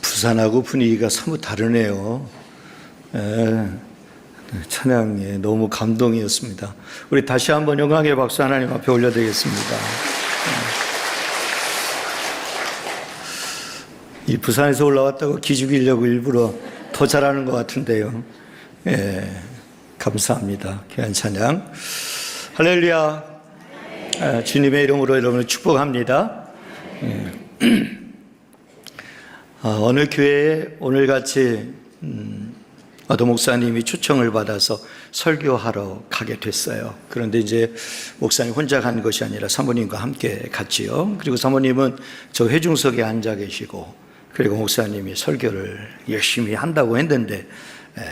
부산하고 분위기가 사뭇 다르네요. 찬양에 너무 감동이었습니다. 우리 다시 한번 영광의 박수 하나님 앞에 올려드리겠습니다. 이 부산에서 올라왔다고 기죽이려고 일부러 더 잘하는 것 같은데요. 감사합니다. 귀한 찬양. 할렐루야. 주님의 이름으로 여러분을 축복합니다. 어느 교회에 오늘같이 어떤 목사님이 초청을 받아서 설교하러 가게 됐어요. 그런데 이제 목사님 혼자 간 것이 아니라 사모님과 함께 갔지요. 그리고 사모님은 저 회중석에 앉아 계시고, 그리고 목사님이 설교를 열심히 한다고 했는데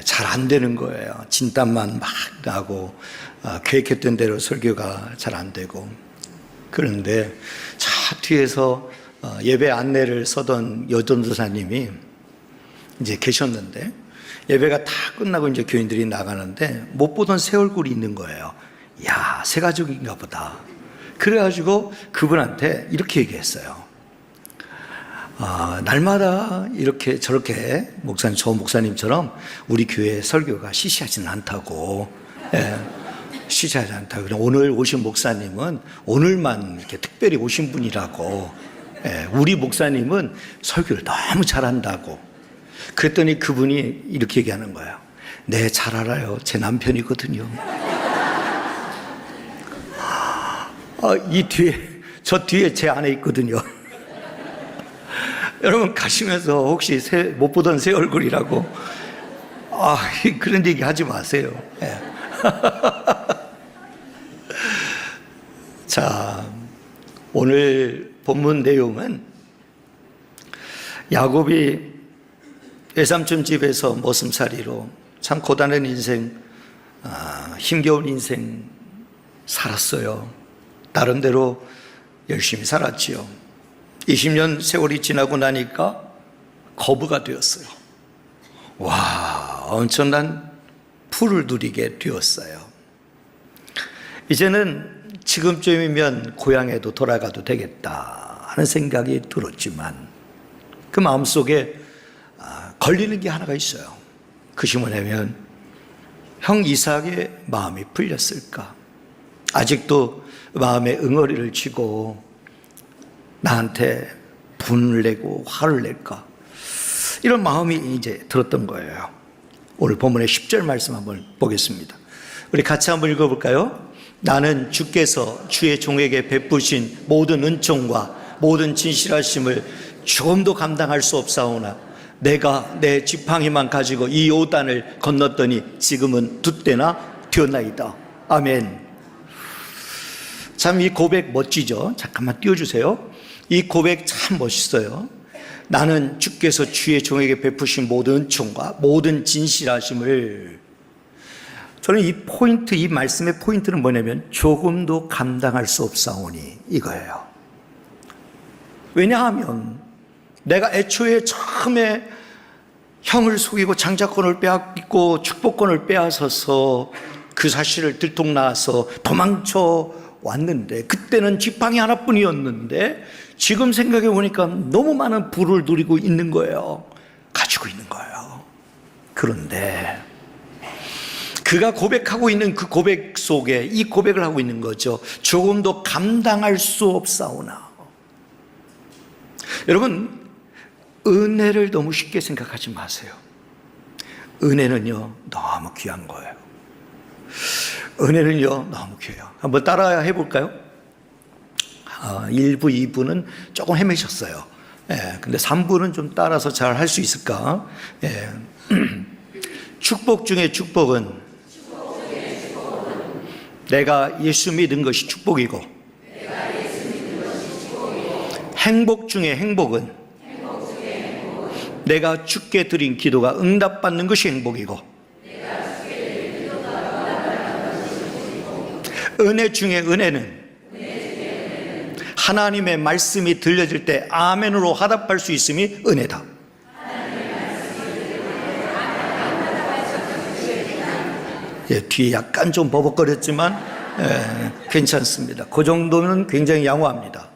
잘 안 되는 거예요. 진땀만 막 나고 계획했던 대로 설교가 잘 안 되고. 그런데 차 뒤에서 예배 안내를 서던 여전도사님이 이제 계셨는데, 예배가 다 끝나고 이제 교인들이 나가는데 못 보던 새 얼굴이 있는 거예요. 야, 새 가족인가 보다. 그래가지고 그분한테 이렇게 얘기했어요. 날마다 이렇게 저렇게 저 목사님처럼 우리 교회 설교가 시시하지는 않다고. 시시하지 않다고. 오늘 오신 목사님은 오늘만 이렇게 특별히 오신 분이라고. 우리 목사님은 설교를 너무 잘한다고. 그랬더니 그분이 이렇게 얘기하는 거예요. 네, 잘 알아요. 제 남편이거든요. 저 뒤에 제 아내 있거든요. 여러분 가시면서 혹시 못 보던 새 얼굴이라고 그런 얘기 하지 마세요. 자, 오늘 본문 내용은 야곱이 외삼촌 집에서 머슴살이로 참 고단한 인생, 힘겨운 인생 살았어요. 나름대로 열심히 살았지요. 20년 세월이 지나고 나니까 거부가 되었어요. 와, 엄청난 풀을 누리게 되었어요. 이제는 지금쯤이면 고향에도 돌아가도 되겠다 하는 생각이 들었지만 그 마음속에 걸리는 게 하나가 있어요. 그것이 뭐냐면 형 이삭의 마음이 풀렸을까? 아직도 마음에 응어리를 치고 나한테 분을 내고 화를 낼까? 이런 마음이 이제 들었던 거예요. 오늘 본문의 10절 말씀 한번 보겠습니다. 우리 같이 한번 읽어볼까요? 나는 주께서 주의 종에게 베푸신 모든 은총과 모든 진실하심을 조금도 감당할 수 없사오나 내가 내 지팡이만 가지고 이 요단을 건넜더니 지금은 두 때나 되었나이다. 아멘. 참 이 고백 멋지죠? 잠깐만 띄워주세요. 이 고백 참 멋있어요. 나는 주께서 주의 종에게 베푸신 모든 은총과 모든 진실하심을, 저는 이 말씀의 포인트는 뭐냐면 조금도 감당할 수 없사오니 이거예요. 왜냐하면 내가 애초에 처음에 형을 속이고 장자권을 빼앗고 축복권을 빼앗아서 그 사실을 들통나서 도망쳐 왔는데, 그때는 지팡이 하나뿐이었는데 지금 생각해 보니까 너무 많은 부를 누리고 있는 거예요. 가지고 있는 거예요. 그런데 그가 고백하고 있는 그 고백 속에 이 고백을 하고 있는 거죠. 조금도 감당할 수 없사오나. 여러분, 은혜를 너무 쉽게 생각하지 마세요. 은혜는요 너무 귀한 거예요. 은혜는요 너무 귀해요. 한번 따라 해볼까요? 1부, 2부는 조금 헤매셨어요. 근데 3부는 좀 따라서 잘 할 수 있을까? 축복 중에 축복은 내가 예수 믿은 것이 축복이고, 행복 중에 행복은 내가 주께 드린 기도가 응답받는 것이 행복이고, 은혜 중에 은혜는 하나님의 말씀이 들려질 때 아멘으로 화답할 수 있음이 은혜다. 뒤에 약간 좀 버벅거렸지만 괜찮습니다. 그 정도는 굉장히 양호합니다.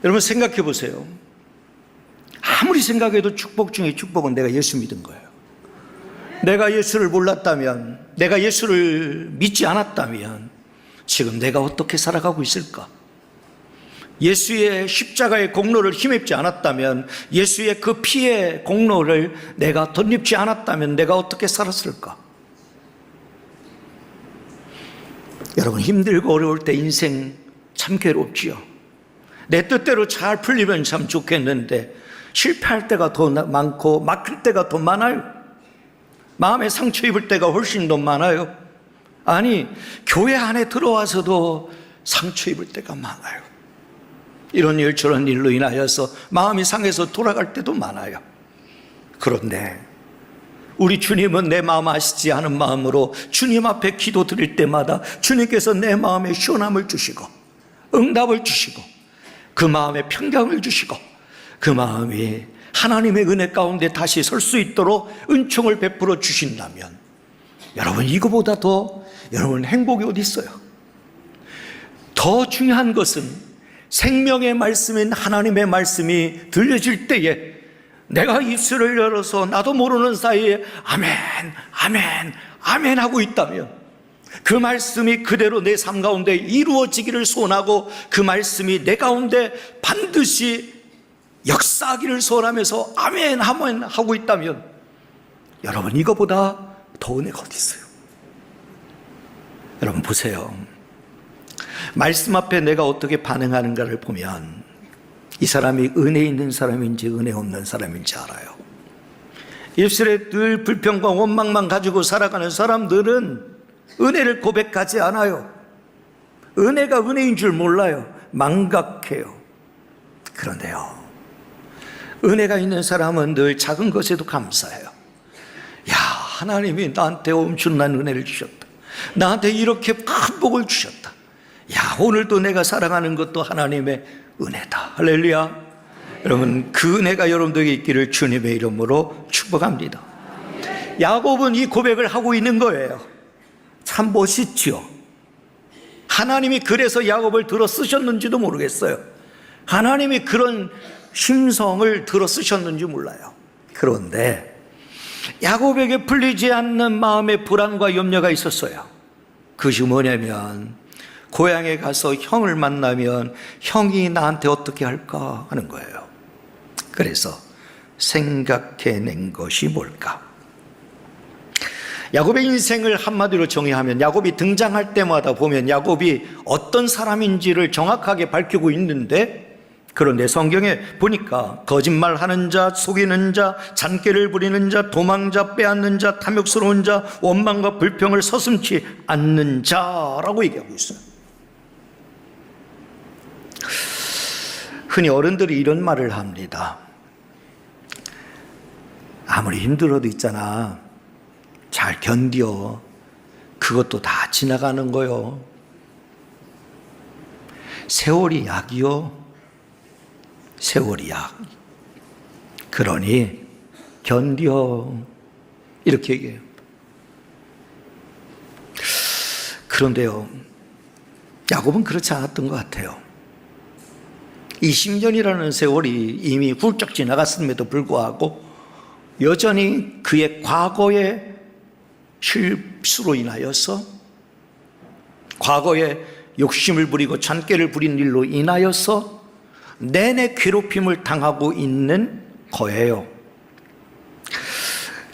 여러분 생각해 보세요. 아무리 생각해도 축복 중에 축복은 내가 예수 믿은 거예요. 내가 예수를 몰랐다면, 내가 예수를 믿지 않았다면 지금 내가 어떻게 살아가고 있을까? 예수의 십자가의 공로를 힘입지 않았다면, 예수의 그 피의 공로를 내가 덧입지 않았다면 내가 어떻게 살았을까? 여러분, 힘들고 어려울 때 인생 참 괴롭지요. 내 뜻대로 잘 풀리면 참 좋겠는데 실패할 때가 더 많고 막힐 때가 더 많아요. 마음에 상처 입을 때가 훨씬 더 많아요. 아니, 교회 안에 들어와서도 상처 입을 때가 많아요. 이런 일 저런 일로 인하여서 마음이 상해서 돌아갈 때도 많아요. 그런데 우리 주님은 내 마음 아시지 않은 마음으로 주님 앞에 기도 드릴 때마다 주님께서 내 마음에 시원함을 주시고 응답을 주시고 그 마음에 평강을 주시고 그 마음이 하나님의 은혜 가운데 다시 설 수 있도록 은총을 베풀어 주신다면 여러분, 이거보다 더 여러분 행복이 어디 있어요? 더 중요한 것은 생명의 말씀인 하나님의 말씀이 들려질 때에 내가 입술을 열어서 나도 모르는 사이에 아멘, 아멘, 아멘 하고 있다면 그 말씀이 그대로 내 삶 가운데 이루어지기를 소원하고 그 말씀이 내 가운데 반드시 역사하기를 소원하면서 아멘, 아멘 하고 있다면 여러분, 이거보다 더 은혜가 어디 있어요? 여러분 보세요. 말씀 앞에 내가 어떻게 반응하는가를 보면 이 사람이 은혜 있는 사람인지 은혜 없는 사람인지 알아요. 입술에 늘 불평과 원망만 가지고 살아가는 사람들은 은혜를 고백하지 않아요. 은혜가 은혜인 줄 몰라요. 망각해요. 그런데요, 은혜가 있는 사람은 늘 작은 것에도 감사해요. 야, 하나님이 나한테 엄청난 은혜를 주셨다. 나한테 이렇게 큰 복을 주셨다. 야, 오늘도 내가 살아가는 것도 하나님의 은혜다. 할렐루야. 여러분, 그 은혜가 여러분들에게 있기를 주님의 이름으로 축복합니다. 야곱은 이 고백을 하고 있는 거예요. 참 멋있죠. 하나님이 그래서 야곱을 들어 쓰셨는지도 모르겠어요. 하나님이 그런 심성을 들어 쓰셨는지 몰라요. 그런데 야곱에게 풀리지 않는 마음의 불안과 염려가 있었어요. 그것이 뭐냐면 고향에 가서 형을 만나면 형이 나한테 어떻게 할까 하는 거예요. 그래서 생각해낸 것이 뭘까? 야곱의 인생을 한마디로 정의하면 야곱이 등장할 때마다 보면 야곱이 어떤 사람인지를 정확하게 밝히고 있는데, 그런데 성경에 보니까 거짓말하는 자, 속이는 자, 잔꾀를 부리는 자, 도망자, 빼앗는 자, 탐욕스러운 자, 원망과 불평을 서슴지 않는 자라고 얘기하고 있어요. 흔히 어른들이 이런 말을 합니다. 아무리 힘들어도 있잖아, 잘 견뎌. 그것도 다 지나가는 거요. 세월이 약이요. 세월이 약. 그러니 견뎌. 이렇게 얘기해요. 그런데요, 야곱은 그렇지 않았던 것 같아요. 20년이라는 세월이 이미 훌쩍 지나갔음에도 불구하고 여전히 그의 과거의 실수로 인하여서, 과거에 욕심을 부리고 잔꾀를 부린 일로 인하여서 내내 괴롭힘을 당하고 있는 거예요.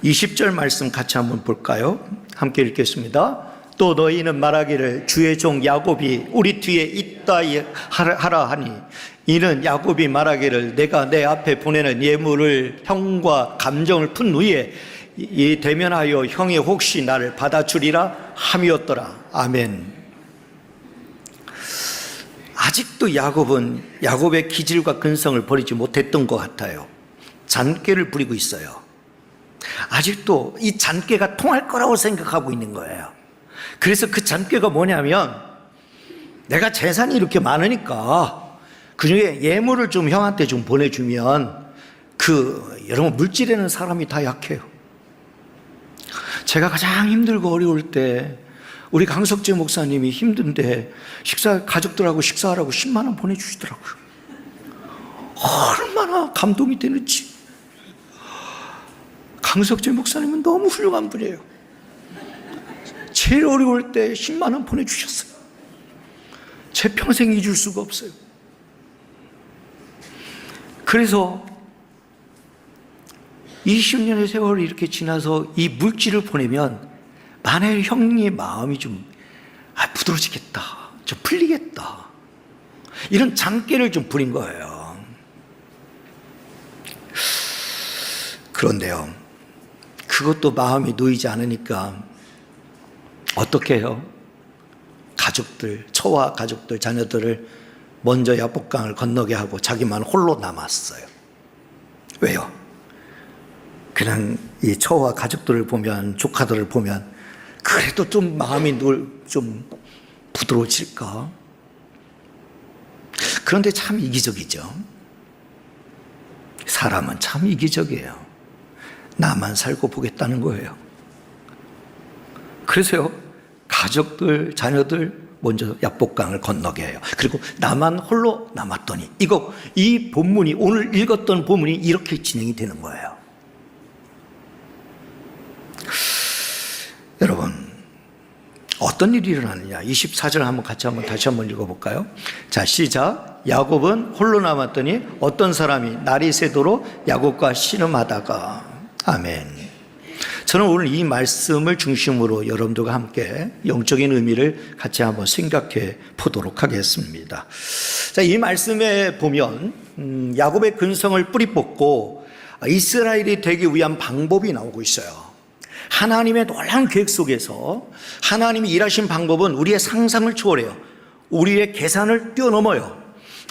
20절 말씀 같이 한번 볼까요? 함께 읽겠습니다. 또 너희는 말하기를 주의 종 야곱이 우리 뒤에 있다 하라 하니, 이는 야곱이 말하기를 내가 내 앞에 보내는 예물을 형과 감정을 푼 후에 이 대면하여 형이 혹시 나를 받아주리라 함이었더라. 아멘. 아직도 야곱은 야곱의 기질과 근성을 버리지 못했던 것 같아요. 잔꾀를 부리고 있어요. 아직도 이 잔꾀가 통할 거라고 생각하고 있는 거예요. 그래서 그 잔꾀가 뭐냐면, 내가 재산이 이렇게 많으니까 그중에 예물을 좀 형한테 좀 보내주면, 여러분 물질에는 사람이 다 약해요. 제가 가장 힘들고 어려울 때 우리 강석재 목사님이 힘든데 가족들하고 식사하라고 10만 원 보내주시더라고요. 얼마나 감동이 되는지. 강석재 목사님은 너무 훌륭한 분이에요. 제일 어려울 때 10만 원 보내주셨어요. 제 평생 잊을 수가 없어요. 그래서 20년의 세월이 이렇게 지나서 이 물질을 보내면 만일 형님 마음이 좀 부드러지겠다, 좀 풀리겠다, 이런 장깨를 좀 부린 거예요. 그런데요, 그것도 마음이 놓이지 않으니까 어떻게 해요? 가족들, 처와 가족들, 자녀들을 먼저 야복강을 건너게 하고 자기만 홀로 남았어요. 왜요? 그냥 이 처와 가족들을 보면, 조카들을 보면 그래도 좀 마음이 좀 부드러워질까? 그런데 참 이기적이죠. 사람은 참 이기적이에요. 나만 살고 보겠다는 거예요. 그래서요, 가족들, 자녀들 먼저 야복강을 건너게 해요. 그리고 나만 홀로 남았더니, 이 본문이, 오늘 읽었던 본문이 이렇게 진행이 되는 거예요. 여러분, 어떤 일이 일어나느냐? 24절 다시 한번 읽어볼까요? 자, 시작. 야곱은 홀로 남았더니 어떤 사람이 날이 새도록 야곱과 씨름하다가. 아멘. 저는 오늘 이 말씀을 중심으로 여러분들과 함께 영적인 의미를 같이 한번 생각해 보도록 하겠습니다. 자, 이 말씀에 보면 야곱의 근성을 뿌리 뽑고 이스라엘이 되기 위한 방법이 나오고 있어요. 하나님의 놀라운 계획 속에서 하나님이 일하신 방법은 우리의 상상을 초월해요. 우리의 계산을 뛰어넘어요.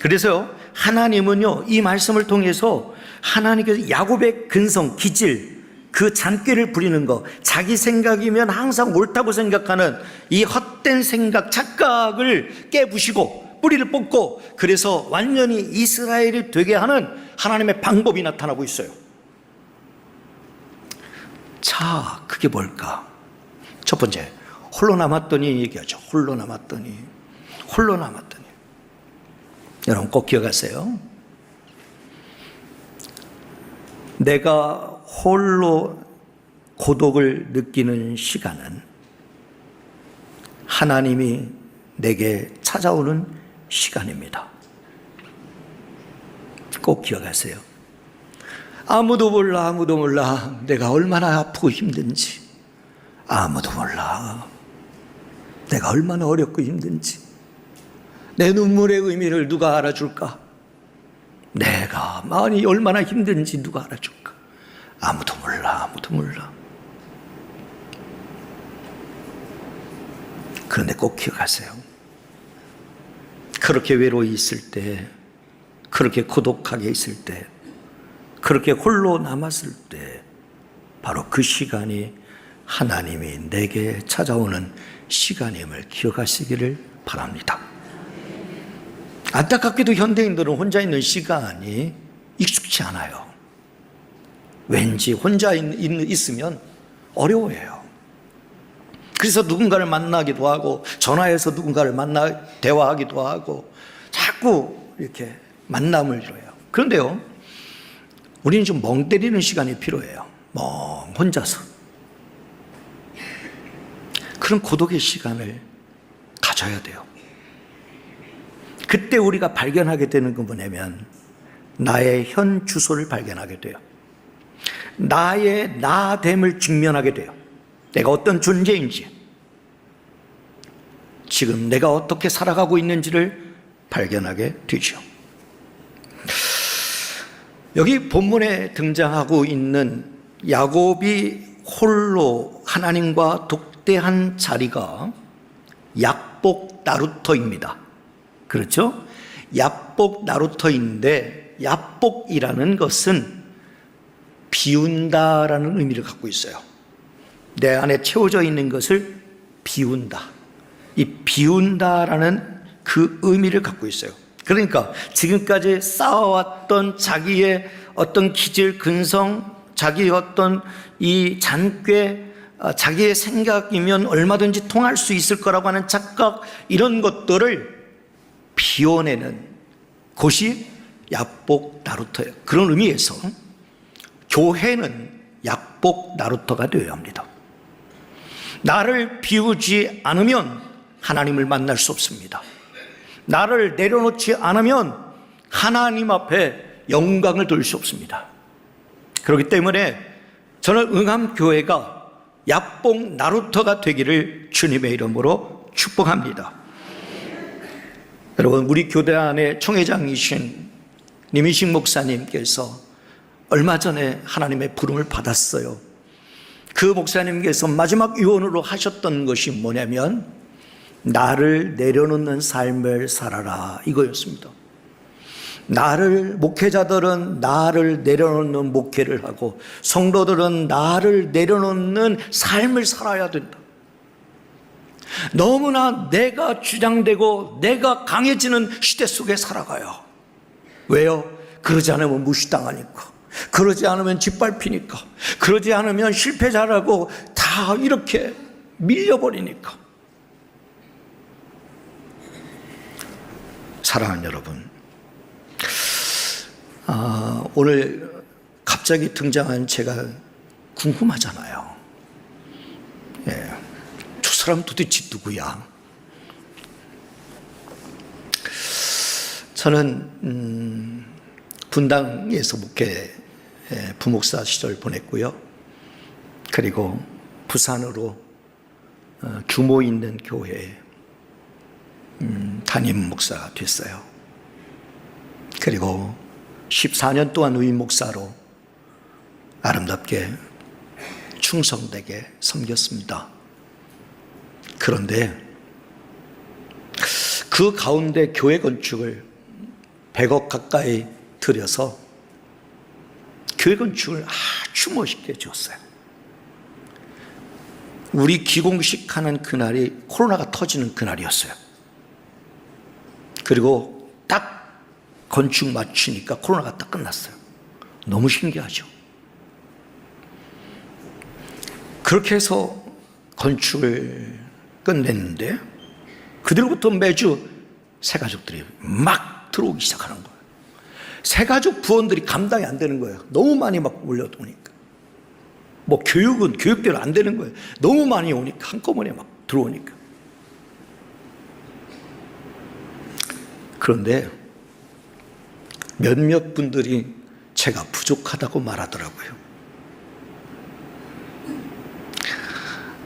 그래서요, 하나님은요, 이 말씀을 통해서 하나님께서 야곱의 근성, 기질, 그 잔꾀를 부리는 거, 자기 생각이면 항상 옳다고 생각하는 이 헛된 생각, 착각을 깨부시고 뿌리를 뽑고, 그래서 완전히 이스라엘이 되게 하는 하나님의 방법이 나타나고 있어요. 자, 그게 뭘까? 첫 번째, 홀로 남았더니 얘기하죠. 홀로 남았더니. 여러분 꼭 기억하세요. 내가 홀로 고독을 느끼는 시간은 하나님이 내게 찾아오는 시간입니다. 꼭 기억하세요. 아무도 몰라. 내가 얼마나 아프고 힘든지. 아무도 몰라. 내가 얼마나 어렵고 힘든지. 내 눈물의 의미를 누가 알아줄까? 내가 마음이 얼마나 힘든지 누가 알아줄까? 아무도 몰라. 그런데 꼭 기억하세요. 그렇게 외로이 있을 때, 그렇게 고독하게 있을 때, 그렇게 홀로 남았을 때, 바로 그 시간이 하나님이 내게 찾아오는 시간임을 기억하시기를 바랍니다. 안타깝게도 현대인들은 혼자 있는 시간이 익숙치 않아요. 왠지 혼자 있으면 어려워해요. 그래서 누군가를 만나기도 하고, 전화해서 누군가를 대화하기도 하고, 자꾸 이렇게 만남을 이뤄요. 그런데요, 우리는 좀 멍 때리는 시간이 필요해요. 혼자서. 그런 고독의 시간을 가져야 돼요. 그때 우리가 발견하게 되는 건 뭐냐면, 나의 현 주소를 발견하게 돼요. 나의 나됨을 직면하게 돼요. 내가 어떤 존재인지, 지금 내가 어떻게 살아가고 있는지를 발견하게 되죠. 여기 본문에 등장하고 있는 야곱이 홀로 하나님과 독대한 자리가 야복 나루터입니다. 그렇죠? 야복 나루터인데, 야복이라는 것은 비운다라는 의미를 갖고 있어요. 내 안에 채워져 있는 것을 비운다. 이 비운다라는 그 의미를 갖고 있어요. 그러니까 지금까지 쌓아왔던 자기의 어떤 기질, 근성, 자기의 어떤 이 잔꾀, 자기의 생각이면 얼마든지 통할 수 있을 거라고 하는 착각, 이런 것들을 비워내는 곳이 약복 나루터예요. 그런 의미에서 교회는 약복 나루터가 되어야 합니다. 나를 비우지 않으면 하나님을 만날 수 없습니다. 나를 내려놓지 않으면 하나님 앞에 영광을 돌릴 수 없습니다. 그렇기 때문에 저는 응암교회가 약복 나루터가 되기를 주님의 이름으로 축복합니다. 여러분, 우리 교대 안에 총회장이신 님이식 목사님께서 얼마 전에 하나님의 부름을 받았어요. 그 목사님께서 마지막 유언으로 하셨던 것이 뭐냐면 나를 내려놓는 삶을 살아라, 이거였습니다. 목회자들은 나를 내려놓는 목회를 하고 성도들은 나를 내려놓는 삶을 살아야 된다. 너무나 내가 주장되고 내가 강해지는 시대 속에 살아가요. 왜요? 그러지 않으면 무시당하니까, 그러지 않으면 짓밟히니까, 그러지 않으면 실패자라고 다 이렇게 밀려버리니까. 사랑하는 여러분, 오늘 갑자기 등장한 제가 궁금하잖아요. 예, 저 사람 도대체 누구야? 저는 분당에서 부목사 시절 보냈고요. 그리고 부산으로 규모 있는 교회에 담임 목사가 됐어요. 그리고 14년 동안 의인 목사로 아름답게 충성되게 섬겼습니다. 그런데 그 가운데 교회 건축을 100억 가까이 들여서 교회 건축을 아주 멋있게 지었어요. 우리 기공식 하는 그날이 코로나가 터지는 그날이었어요. 그리고 딱 건축 마치니까 코로나가 딱 끝났어요. 너무 신기하죠. 그렇게 해서 건축을 끝냈는데 그들부터 매주 새가족들이 막 들어오기 시작하는 거예요. 새가족 부원들이 감당이 안 되는 거예요. 너무 많이 막 몰려오니까. 뭐 교육대로 안 되는 거예요. 너무 많이 오니까, 한꺼번에 막 들어오니까. 그런데 몇몇 분들이 제가 부족하다고 말하더라고요.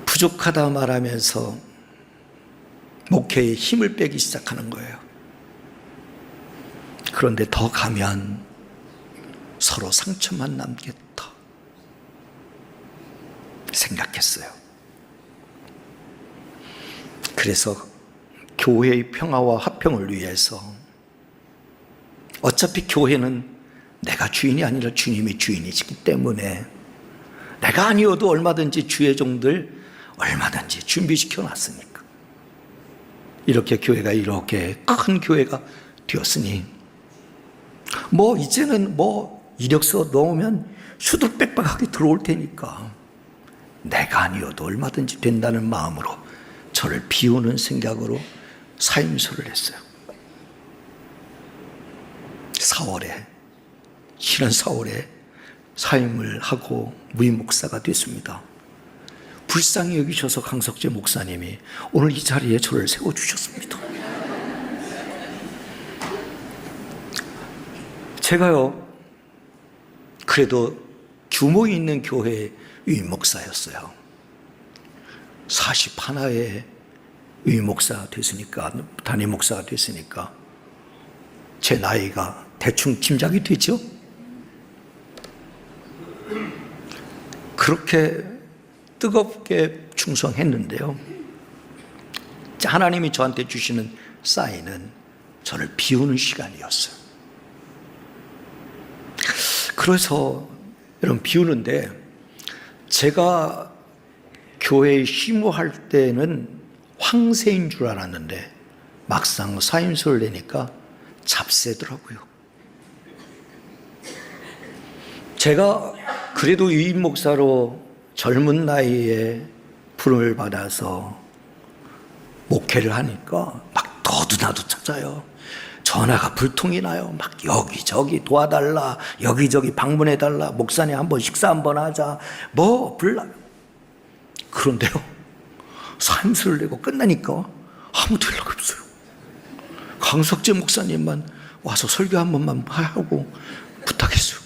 부족하다 말하면서 목회에 힘을 빼기 시작하는 거예요. 그런데 더 가면 서로 상처만 남겠다 생각했어요. 그래서 교회의 평화와 화평을 위해서, 어차피 교회는 내가 주인이 아니라 주님이 주인이시기 때문에 내가 아니어도 얼마든지 주의 종들 얼마든지 준비시켜 놨으니까, 이렇게 교회가 이렇게 큰 교회가 되었으니 이제는 이력서 넣으면 수두룩백백하게 들어올 테니까 내가 아니어도 얼마든지 된다는 마음으로 저를 비우는 생각으로 사임소를 했어요. 4월에 사임을 하고 무임 목사가 됐습니다. 불쌍히 여기셔서 강석재 목사님이 오늘 이 자리에 저를 세워주셨습니다. 제가요, 그래도 규모 있는 교회의 유임 목사였어요. 41에 유임 목사가 됐으니까, 담임 목사가 됐으니까 제 나이가 대충 짐작이 되죠? 그렇게 뜨겁게 충성했는데요, 하나님이 저한테 주시는 사인은 저를 비우는 시간이었어요. 그래서 여러분, 비우는데 제가 교회에 심호할 때는 황새인 줄 알았는데 막상 사임소를 내니까 잡새더라고요. 제가 그래도 유임 목사로 젊은 나이에 부름을 받아서 목회를 하니까 막 너도나도 찾아요. 전화가 불통이 나요. 막 여기저기 도와달라, 여기저기 방문해달라, 목사님 한번 식사 한번 하자, 뭐 불러요. 그런데요, 삶수를 내고 끝나니까 아무도 연락 없어요. 강석재 목사님만 와서 설교 한 번만 하고 부탁했어요.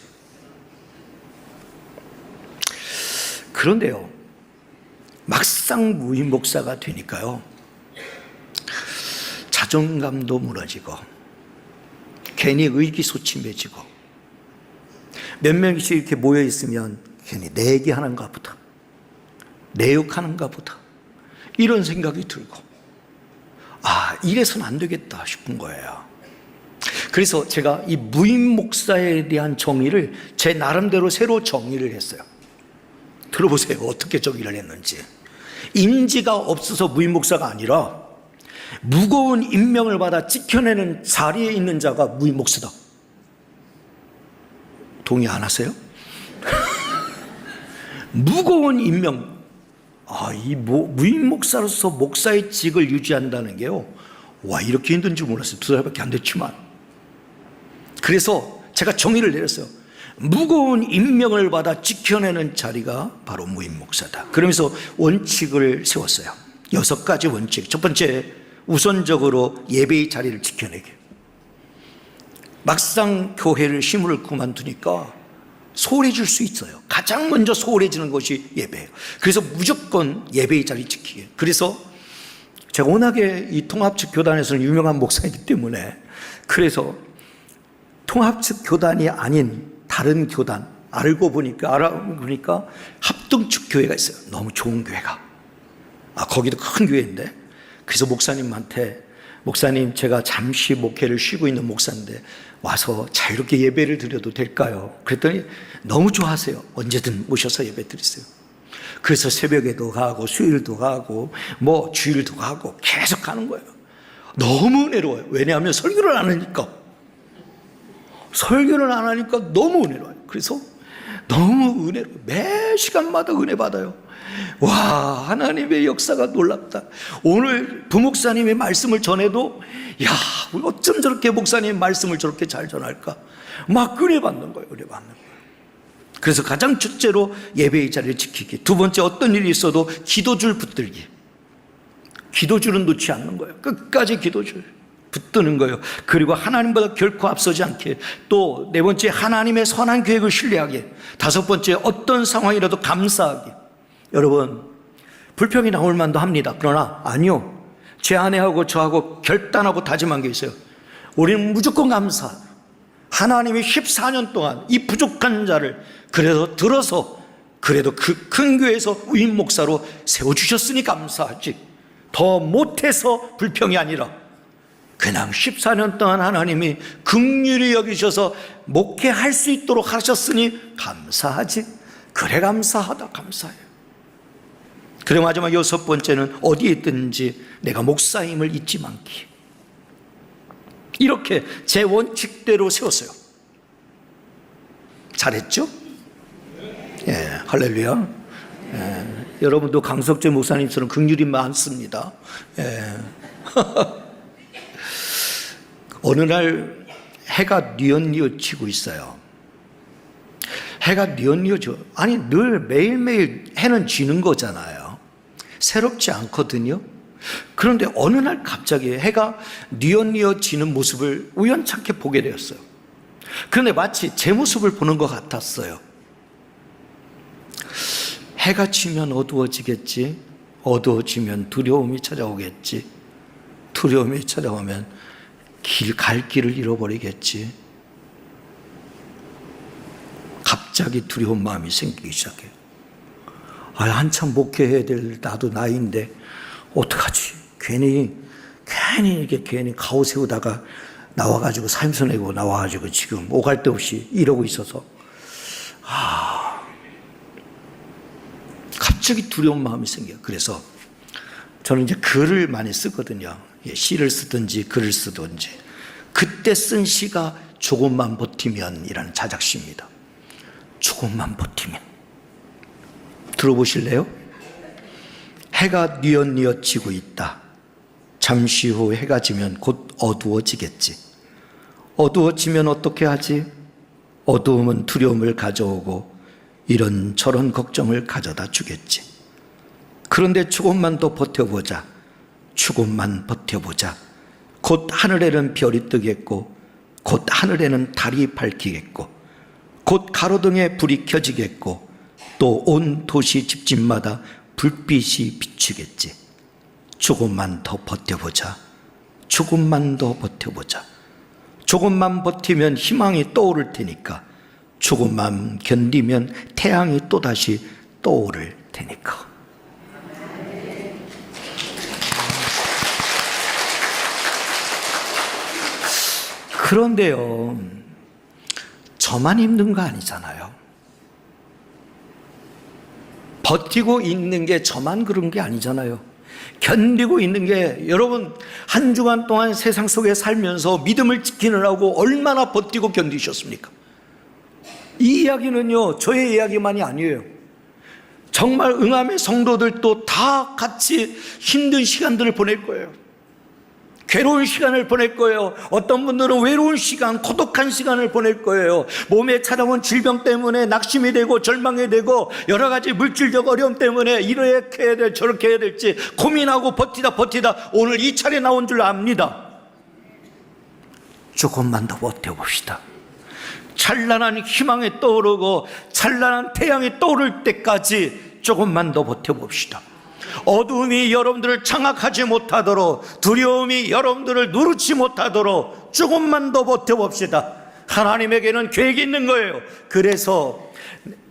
그런데요, 막상 무임 목사가 되니까요, 자존감도 무너지고 괜히 의기소침해지고 몇 명씩 이렇게 모여 있으면 괜히 내 얘기하는가 보다, 내 욕하는가 보다, 이런 생각이 들고, 이래서는 안 되겠다 싶은 거예요. 그래서 제가 이 무임 목사에 대한 정의를 제 나름대로 새로 정의를 했어요. 들어보세요. 어떻게 정의를 했는지. 인지가 없어서 무임 목사가 아니라 무거운 임명을 받아 찍혀내는 자리에 있는 자가 무임 목사다. 동의 안 하세요? 무거운 임명. 무임 목사로서 목사의 직을 유지한다는 게요, 이렇게 힘든 줄 몰랐어요. 2살밖에 안 됐지만. 그래서 제가 정의를 내렸어요. 무거운 임명을 받아 지켜내는 자리가 바로 무임 목사다. 그러면서 원칙을 세웠어요. 6가지 원칙. 첫 번째, 우선적으로 예배의 자리를 지켜내게. 막상 교회를 힘을 그만두니까 소홀해질 수 있어요. 가장 먼저 소홀해지는 것이 예배예요. 그래서 무조건 예배의 자리 지키게. 그래서 제가 워낙에 이 통합측 교단에서는 유명한 목사이기 때문에, 그래서 통합측 교단이 아닌 다른 교단 알아보니까 합동측 교회가 있어요. 너무 좋은 교회가. 거기도 큰 교회인데, 그래서 목사님한테, 목사님 제가 잠시 목회를 쉬고 있는 목사인데 와서 자유롭게 예배를 드려도 될까요? 그랬더니 너무 좋아하세요. 언제든 모셔서 예배 드리세요. 그래서 새벽에도 가고 수요일도 가고 뭐 주일도 가고 계속 가는 거예요. 너무 은혜로워요. 왜냐하면 설교를 안 하니까 너무 은혜로워요. 그래서 너무 은혜로워요. 매 시간마다 은혜 받아요. 하나님의 역사가 놀랍다. 오늘 부목사님의 말씀을 전해도 어쩜 저렇게 목사님 말씀을 저렇게 잘 전할까, 막 은혜 받는 거예요. 그래서 가장 첫째로 예배의 자리를 지키기. 두 번째, 어떤 일이 있어도 기도줄 붙들기. 기도줄은 놓지 않는 거예요. 끝까지 기도줄 붙드는 거예요. 그리고 하나님보다 결코 앞서지 않게. 또 네 번째, 하나님의 선한 계획을 신뢰하게. 다섯 번째, 어떤 상황이라도 감사하게. 여러분, 불평이 나올 만도 합니다. 그러나 아니요, 제 아내하고 저하고 결단하고 다짐한 게 있어요. 우리는 무조건 감사. 하나님이 14년 동안 이 부족한 자를 들어서 그래도 그 큰 교회에서 위임 목사로 세워주셨으니 감사하지, 더 못해서 불평이 아니라 그냥 14년 동안 하나님이 긍휼히 여기셔서 목회할 수 있도록 하셨으니 감사하지. 그래, 감사하다, 감사해요. 그리고 마지막 6번째는 어디에 있든지 내가 목사임을 잊지 않기. 이렇게 제 원칙대로 세웠어요. 잘했죠? 할렐루야. 여러분도 강석재 목사님처럼 긍휼이 많습니다. 어느 날 해가 뉘엿뉘엿 지고 있어요. 해가 뉘엿뉘엿 져. 늘 매일매일 해는 지는 거잖아요. 새롭지 않거든요. 그런데 어느 날 갑자기 해가 뉘엿뉘엿 지는 모습을 우연찮게 보게 되었어요. 그런데 마치 제 모습을 보는 것 같았어요. 해가 지면 어두워지겠지, 어두워지면 두려움이 찾아오겠지, 두려움이 찾아오면 갈 길을 잃어버리겠지. 갑자기 두려운 마음이 생기기 시작해요. 한참 목회해야 될 나도 나이인데 어떡하지? 괜히 가오 세우다가 나와가지고 삶수 내고 나와가지고 지금 오갈 데 없이 이러고 있어서 갑자기 두려운 마음이 생겨요. 그래서 저는 이제 글을 많이 쓰거든요. 시를 쓰든지 글을 쓰든지. 그때 쓴 시가 조금만 버티면 이라는 자작시입니다. 조금만 버티면. 들어보실래요? 해가 뉘엿뉘엿 지고 있다. 잠시 후 해가 지면 곧 어두워지겠지. 어두워지면 어떻게 하지? 어두움은 두려움을 가져오고 이런저런 걱정을 가져다 주겠지. 그런데 조금만 더 버텨보자. 조금만 버텨보자. 곧 하늘에는 별이 뜨겠고 곧 하늘에는 달이 밝히겠고 곧 가로등에 불이 켜지겠고 또 온 도시 집집마다 불빛이 비추겠지. 조금만 더 버텨보자. 조금만 더 버텨보자. 조금만 버티면 희망이 떠오를 테니까. 조금만 견디면 태양이 또다시 떠오를 테니까. 그런데요, 저만 힘든 거 아니잖아요. 버티고 있는 게 저만 그런 게 아니잖아요. 견디고 있는 게, 여러분 한 주간 동안 세상 속에 살면서 믿음을 지키느라고 얼마나 버티고 견디셨습니까? 이 이야기는요, 저의 이야기만이 아니에요. 정말 응암의 성도들도 다 같이 힘든 시간들을 보낼 거예요. 괴로운 시간을 보낼 거예요. 어떤 분들은 외로운 시간, 고독한 시간을 보낼 거예요. 몸에 찾아온 질병 때문에 낙심이 되고 절망이 되고 여러 가지 물질적 어려움 때문에 이렇게 해야 될 저렇게 해야 될지 고민하고 버티다 오늘 이 차례 나온 줄 압니다. 조금만 더 버텨봅시다. 찬란한 희망이 떠오르고 찬란한 태양이 떠오를 때까지 조금만 더 버텨봅시다. 어두움이 여러분들을 장악하지 못하도록, 두려움이 여러분들을 누르지 못하도록 조금만 더 버텨봅시다. 하나님에게는 계획이 있는 거예요. 그래서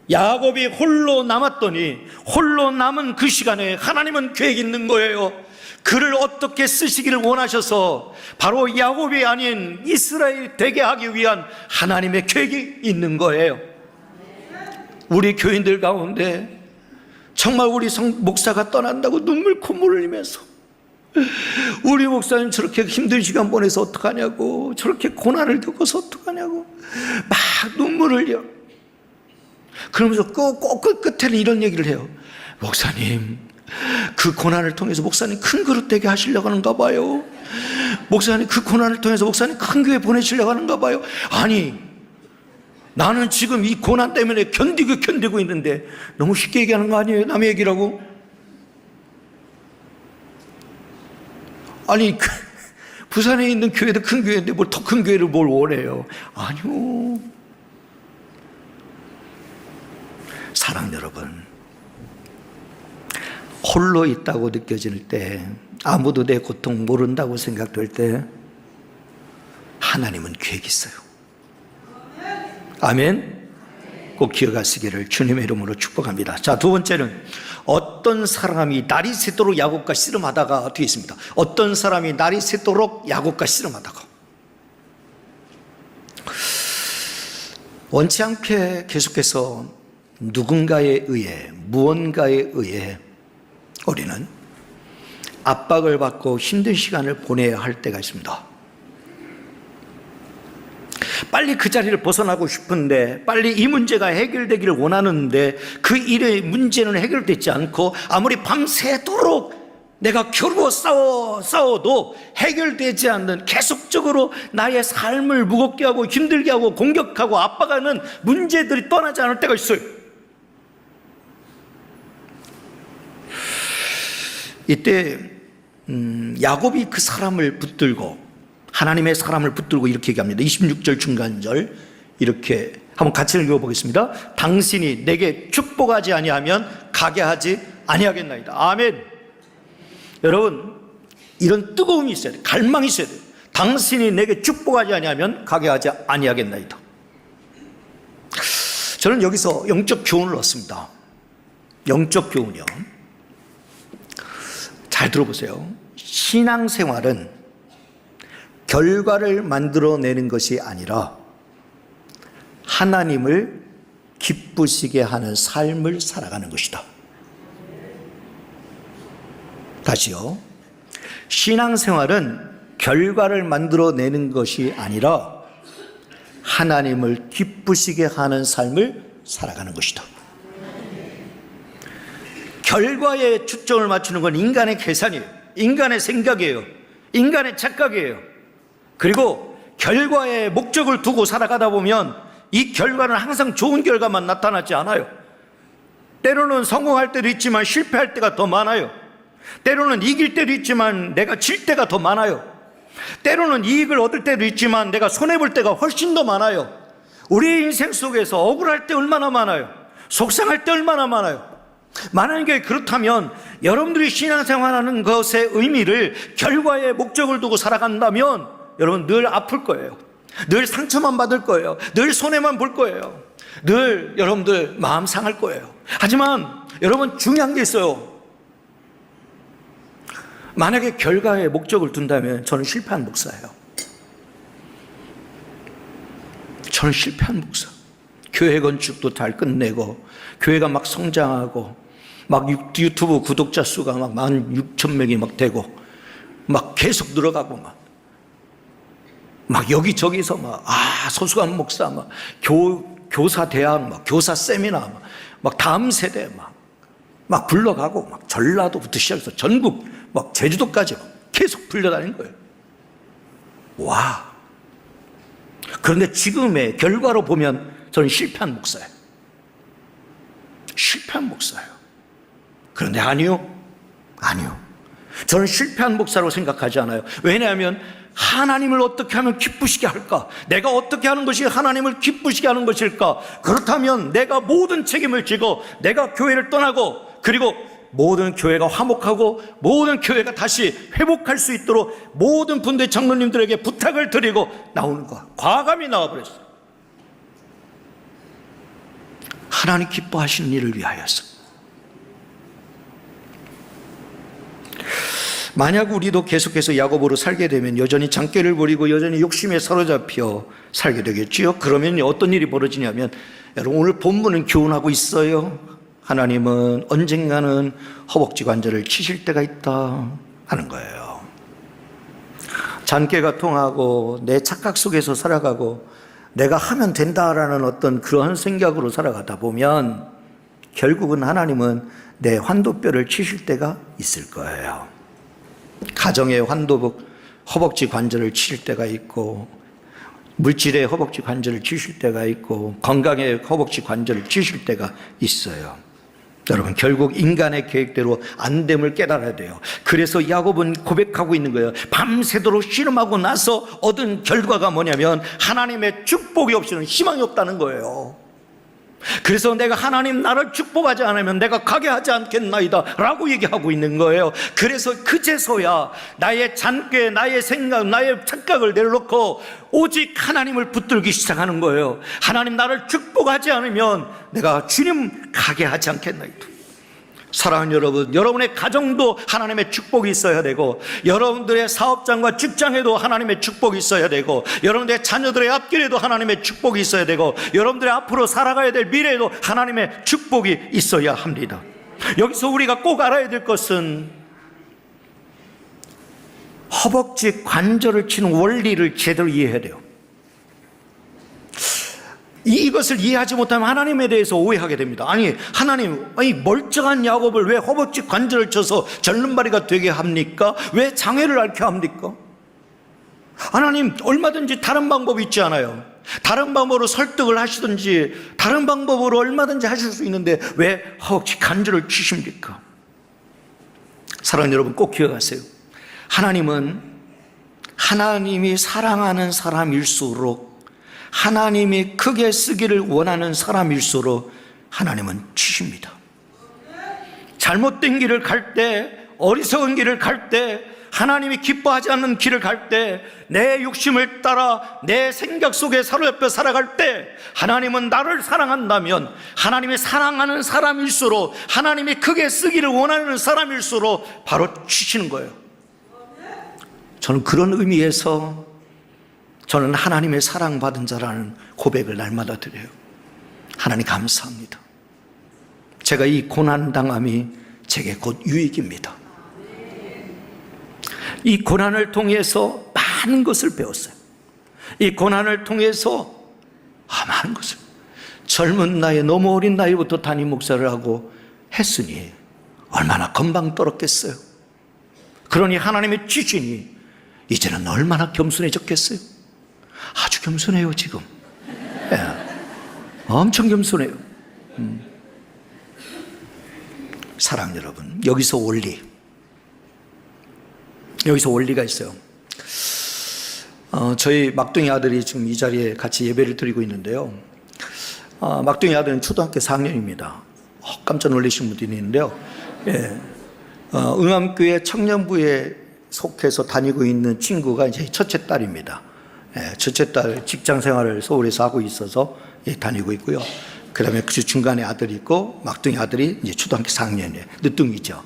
야곱이 홀로 남았더니 홀로 남은 그 시간에 하나님은 계획이 있는 거예요. 그를 어떻게 쓰시기를 원하셔서 바로 야곱이 아닌 이스라엘 되게 하기 위한 하나님의 계획이 있는 거예요. 우리 교인들 가운데 정말 우리 목사가 떠난다고 눈물 콧물 흘리면서 우리 목사님 저렇게 힘든 시간 보내서 어떡하냐고, 저렇게 고난을 겪어서 어떡하냐고 막 눈물을 흘려. 그러면서 꼭 끝에는 이런 얘기를 해요. 목사님, 그 고난을 통해서 목사님 큰 그릇 되게 하시려고 하는가 봐요. 목사님, 그 고난을 통해서 목사님 큰 교회 보내시려고 하는가 봐요. 아니, 나는 지금 이 고난 때문에 견디고 있는데 너무 쉽게 얘기하는 거 아니에요? 남의 얘기라고? 아니, 부산에 있는 교회도 큰 교회인데 뭘 더 큰 교회를 뭘 원해요? 아니요. 사랑 여러분, 홀로 있다고 느껴질 때, 아무도 내 고통 모른다고 생각될 때 하나님은 계획이 있어요. 아멘. 꼭 기억하시기를 주님의 이름으로 축복합니다. 자, 두 번째는 어떤 사람이 날이 새도록 야곱과 씨름하다가 뒤에 있습니다. 어떤 사람이 날이 새도록 야곱과 씨름하다가, 원치 않게 계속해서 누군가에 의해, 무언가에 의해 우리는 압박을 받고 힘든 시간을 보내야 할 때가 있습니다. 빨리 그 자리를 벗어나고 싶은데, 빨리 이 문제가 해결되기를 원하는데 그 일의 문제는 해결되지 않고 아무리 밤새도록 내가 겨루어 싸워도 해결되지 않는, 계속적으로 나의 삶을 무겁게 하고 힘들게 하고 공격하고 압박하는 문제들이 떠나지 않을 때가 있어요. 이때 야곱이 그 사람을 붙들고, 하나님의 사람을 붙들고 이렇게 얘기합니다. 26절 중간절 이렇게 한번 같이 읽어보겠습니다. 당신이 내게 축복하지 아니하면 가게 하지 아니하겠나이다. 아멘. 여러분, 이런 뜨거움이 있어야 돼요. 갈망이 있어야 돼요. 당신이 내게 축복하지 아니하면 가게 하지 아니하겠나이다. 저는 여기서 영적 교훈을 얻습니다. 영적 교훈이요. 잘 들어보세요. 신앙생활은 결과를 만들어내는 것이 아니라 하나님을 기쁘시게 하는 삶을 살아가는 것이다. 다시요. 신앙생활은 결과를 만들어내는 것이 아니라 하나님을 기쁘시게 하는 삶을 살아가는 것이다. 결과에 초점을 맞추는 건 인간의 계산이에요. 인간의 생각이에요. 인간의 착각이에요. 그리고 결과에 목적을 두고 살아가다 보면 이 결과는 항상 좋은 결과만 나타나지 않아요. 때로는 성공할 때도 있지만 실패할 때가 더 많아요. 때로는 이길 때도 있지만 내가 질 때가 더 많아요. 때로는 이익을 얻을 때도 있지만 내가 손해볼 때가 훨씬 더 많아요. 우리 인생 속에서 억울할 때 얼마나 많아요. 속상할 때 얼마나 많아요. 만약에 그렇다면 여러분들이 신앙생활하는 것의 의미를 결과에 목적을 두고 살아간다면 여러분 늘 아플 거예요. 늘 상처만 받을 거예요. 늘 손해만 볼 거예요. 늘 여러분들 마음 상할 거예요. 하지만 여러분 중요한 게 있어요. 만약에 결과에 목적을 둔다면 저는 실패한 목사예요. 저는 실패한 목사. 교회 건축도 잘 끝내고 교회가 막 성장하고 막 유튜브 구독자 수가 막 16,000명이 막 되고 막 계속 늘어가고 막 여기저기서 소수관 목사 교사 대학 교사 세미나 막 다음 세대 막 불러가고 막 전라도부터 시작해서 전국 막 제주도까지 계속 불려다닌 거예요. 와. 그런데 지금의 결과로 보면 저는 실패한 목사예요. 실패한 목사예요. 그런데 아니요. 저는 실패한 목사로 생각하지 않아요. 왜냐하면 하나님을 어떻게 하면 기쁘시게 할까? 내가 어떻게 하는 것이 하나님을 기쁘시게 하는 것일까? 그렇다면 내가 모든 책임을 지고 내가 교회를 떠나고 그리고 모든 교회가 화목하고 모든 교회가 다시 회복할 수 있도록 모든 분대 장로님들에게 부탁을 드리고 나오는 거야. 과감히 나와버렸어요. 하나님 기뻐하시는 일을 위하여서. 만약 우리도 계속해서 야곱으로 살게 되면 여전히 장깨를 부리고 여전히 욕심에 사로잡혀 살게 되겠지요. 그러면 어떤 일이 벌어지냐면 여러분 오늘 본문은 교훈하고 있어요. 하나님은 언젠가는 허벅지 관절을 치실 때가 있다 하는 거예요. 잔꾀가 통하고 내 착각 속에서 살아가고 내가 하면 된다라는 어떤 그러한 생각으로 살아가다 보면 결국은 하나님은 내 환도뼈를 치실 때가 있을 거예요. 가정의 허벅지 관절을 치실 때가 있고 물질의 허벅지 관절을 치실 때가 있고 건강의 허벅지 관절을 치실 때가 있어요. 여러분 결국 인간의 계획대로 안 됨을 깨달아야 돼요. 그래서 야곱은 고백하고 있는 거예요. 밤새도록 씨름하고 나서 얻은 결과가 뭐냐면 하나님의 축복이 없이는 희망이 없다는 거예요. 그래서 내가 하나님 나를 축복하지 않으면 내가 가게 하지 않겠나이다 라고 얘기하고 있는 거예요. 그래서 그제서야 나의 잔꾀, 나의 생각, 나의 착각을 내려놓고 오직 하나님을 붙들기 시작하는 거예요. 하나님 나를 축복하지 않으면 내가 주님 가게 하지 않겠나이다. 사랑하는 여러분, 여러분의 가정도 하나님의 축복이 있어야 되고 여러분들의 사업장과 직장에도 하나님의 축복이 있어야 되고 여러분들의 자녀들의 앞길에도 하나님의 축복이 있어야 되고 여러분들의 앞으로 살아가야 될 미래에도 하나님의 축복이 있어야 합니다. 여기서 우리가 꼭 알아야 될 것은 허벅지 관절을 치는 원리를 제대로 이해해야 돼요. 이것을 이해하지 못하면 하나님에 대해서 오해하게 됩니다. 하나님, 멀쩡한 야곱을 왜 허벅지 관절을 쳐서 절름발이가 되게 합니까? 왜 장애를 앓게 합니까? 하나님, 얼마든지 다른 방법이 있지 않아요? 다른 방법으로 설득을 하시든지 다른 방법으로 얼마든지 하실 수 있는데 왜 허벅지 관절을 치십니까? 사랑하는 여러분, 꼭 기억하세요. 하나님은 하나님이 사랑하는 사람일수록 하나님이 크게 쓰기를 원하는 사람일수록 하나님은 치십니다. 잘못된 길을 갈 때, 어리석은 길을 갈 때, 하나님이 기뻐하지 않는 길을 갈 때, 내 욕심을 따라 내 생각 속에 사로잡혀 살아갈 때 하나님은 나를 사랑한다면 하나님이 사랑하는 사람일수록 하나님이 크게 쓰기를 원하는 사람일수록 바로 치시는 거예요. 저는 그런 의미에서 저는 하나님의 사랑받은 자라는 고백을 날마다 드려요. 하나님 감사합니다. 제가 이 고난당함이 제게 곧 유익입니다. 이 고난을 통해서 많은 것을 배웠어요. 이 고난을 통해서 많은 것을, 젊은 나이에 너무 어린 나이부터 담임 목사를 하고 했으니 얼마나 건방 떨었겠어요. 그러니 하나님의 지시니 이제는 얼마나 겸손해졌겠어요. 겸손해요 지금. 예. 엄청 겸손해요. 사랑 여러분, 여기서 원리가 있어요. 저희 막둥이 아들이 지금 이 자리에 같이 예배를 드리고 있는데요. 막둥이 아들은 초등학교 4학년입니다. 깜짝 놀라신 분들이 있는데요. 예. 응암교회 청년부에 속해서 다니고 있는 친구가 이제 첫째 딸입니다. 예, 첫째 딸 직장 생활을 서울에서 하고 있어서 다니고 있고요. 그 다음에 그 중간에 아들이 있고, 막둥이 아들이 이제 초등학교 4학년이에요. 늦둥이죠.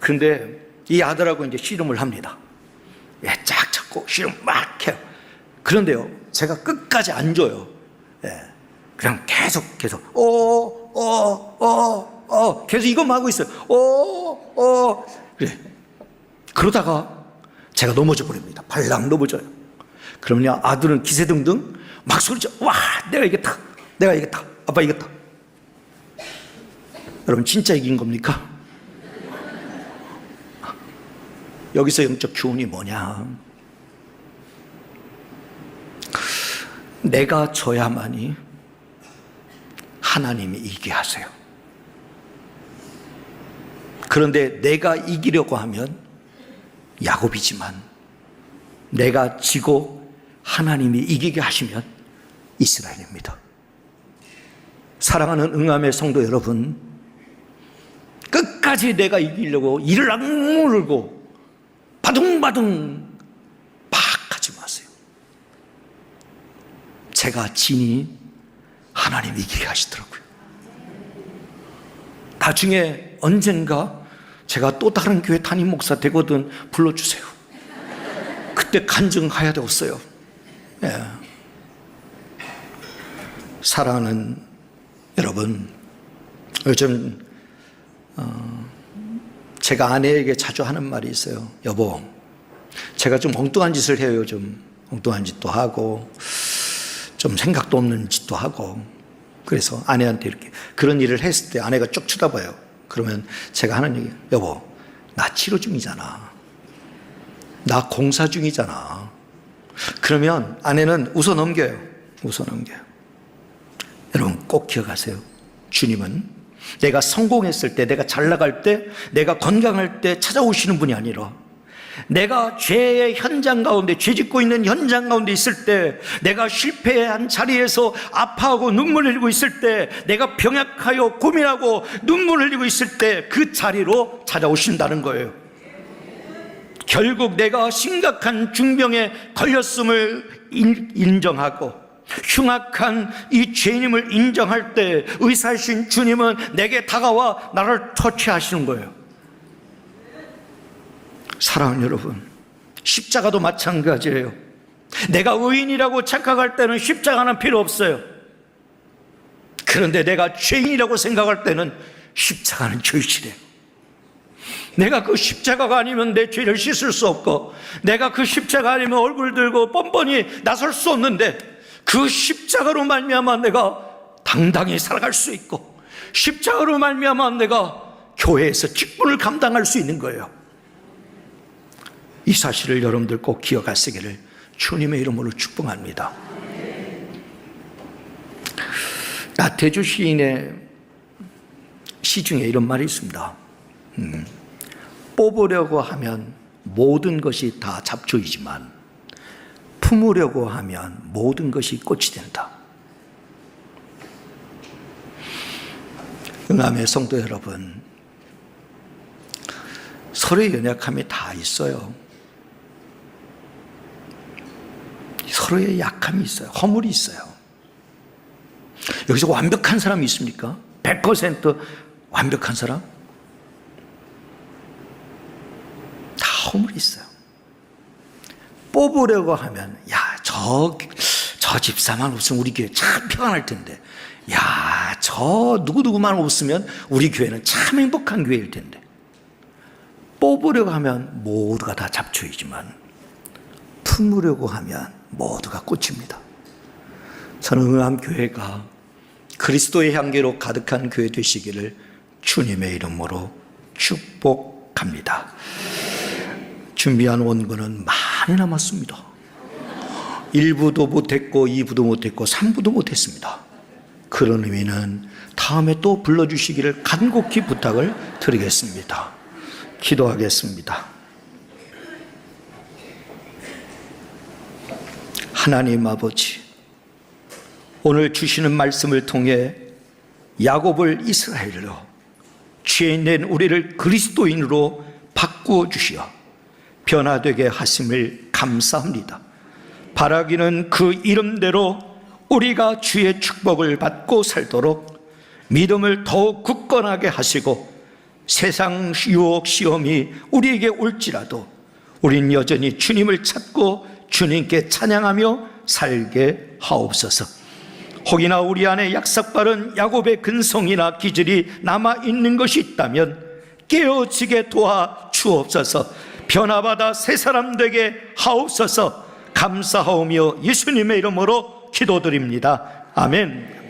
그런데 이 아들하고 이제 씨름을 합니다. 예, 쫙 잡고 씨름 막 해요. 그런데요, 제가 끝까지 안 줘요. 예, 그냥 계속, 계속 이것만 하고 있어요. 그래. 그러다가 제가 넘어져 버립니다. 발랑 넘어져요. 그러면 아들은 기세등등 막 소리쳐. 와, 내가 이겼다. 아빠 이겼다. 여러분, 진짜 이긴 겁니까? 여기서 영적 교훈이 뭐냐? 내가 져야만이 하나님이 이기게 하세요. 그런데 내가 이기려고 하면 야곱이지만, 내가 지고 하나님이 이기게 하시면 이스라엘입니다. 사랑하는 응암의 성도 여러분, 끝까지 내가 이기려고 이를 악물고 바둥바둥 막 하지 마세요. 제가 지니 하나님이 이기게 하시더라고요. 나중에 언젠가 제가 또 다른 교회 담임 목사 되거든 불러주세요. 그때 간증해야 되었어요. 예. 사랑하는 여러분, 요즘 제가 아내에게 자주 하는 말이 있어요. 여보, 제가 좀 엉뚱한 짓을 해요. 좀 엉뚱한 짓도 하고 좀 생각도 없는 짓도 하고. 그래서 아내한테 이렇게 그런 일을 했을 때 아내가 쭉 쳐다봐요. 그러면 제가 하는 얘기, 여보, 나 치료 중이잖아. 나 공사 중이잖아. 그러면 아내는 웃어 넘겨요. 여러분, 꼭 기억하세요. 주님은 내가 성공했을 때, 내가 잘 나갈 때, 내가 건강할 때 찾아오시는 분이 아니라, 내가 죄의 현장 가운데, 죄 짓고 있는 현장 가운데 있을 때, 내가 실패한 자리에서 아파하고 눈물 흘리고 있을 때, 내가 병약하여 고민하고 눈물 흘리고 있을 때 그 자리로 찾아오신다는 거예요. 결국 내가 심각한 중병에 걸렸음을 인정하고 흉악한 이 죄인임을 인정할 때 의사이신 주님은 내게 다가와 나를 터치하시는 거예요. 사랑하는 여러분, 십자가도 마찬가지예요. 내가 의인이라고 착각할 때는 십자가는 필요 없어요. 그런데 내가 죄인이라고 생각할 때는 십자가는 절실해요. 내가 그 십자가가 아니면 내 죄를 씻을 수 없고, 내가 그 십자가 아니면 얼굴 들고 뻔뻔히 나설 수 없는데, 그 십자가로 말미암아 내가 당당히 살아갈 수 있고, 십자가로 말미암아 내가 교회에서 직분을 감당할 수 있는 거예요. 이 사실을 여러분들 꼭 기억하시기를 주님의 이름으로 축복합니다. 나태주 시인의 시 중에 이런 말이 있습니다. 뽑으려고 하면 모든 것이 다 잡초이지만 품으려고 하면 모든 것이 꽃이 된다. 응암의 성도 여러분, 서로의 연약함이 다 있어요. 서로의 약함이 있어요. 허물이 있어요. 여기서 완벽한 사람이 있습니까? 100% 완벽한 사람? 다 허물이 있어요. 뽑으려고 하면, 야, 저 집사만 없으면 우리 교회 참 평안할 텐데, 야, 저 누구누구만 없으면 우리 교회는 참 행복한 교회일 텐데. 뽑으려고 하면 모두가 다 잡초이지만 품으려고 하면 모두가 꽃입니다. 저는 응암교회가 그리스도의 향기로 가득한 교회 되시기를 주님의 이름으로 축복합니다. 준비한 원고는 많이 남았습니다. 1부도 못했고 2부도 못했고 3부도 못했습니다. 그런 의미는 다음에 또 불러주시기를 간곡히 부탁을 드리겠습니다. 기도하겠습니다. 하나님 아버지, 오늘 주시는 말씀을 통해 야곱을 이스라엘로, 죄인된 우리를 그리스도인으로 바꾸어 주시어 변화되게 하심을 감사합니다. 바라기는 그 이름대로 우리가 주의 축복을 받고 살도록 믿음을 더욱 굳건하게 하시고, 세상 유혹 시험이 우리에게 올지라도 우린 여전히 주님을 찾고 주님께 찬양하며 살게 하옵소서. 혹이나 우리 안에 약삭바른 야곱의 근성이나 기질이 남아있는 것이 있다면 깨어지게 도와 주옵소서. 변화받아 새 사람 되게 하옵소서. 감사하오며 예수님의 이름으로 기도드립니다. 아멘.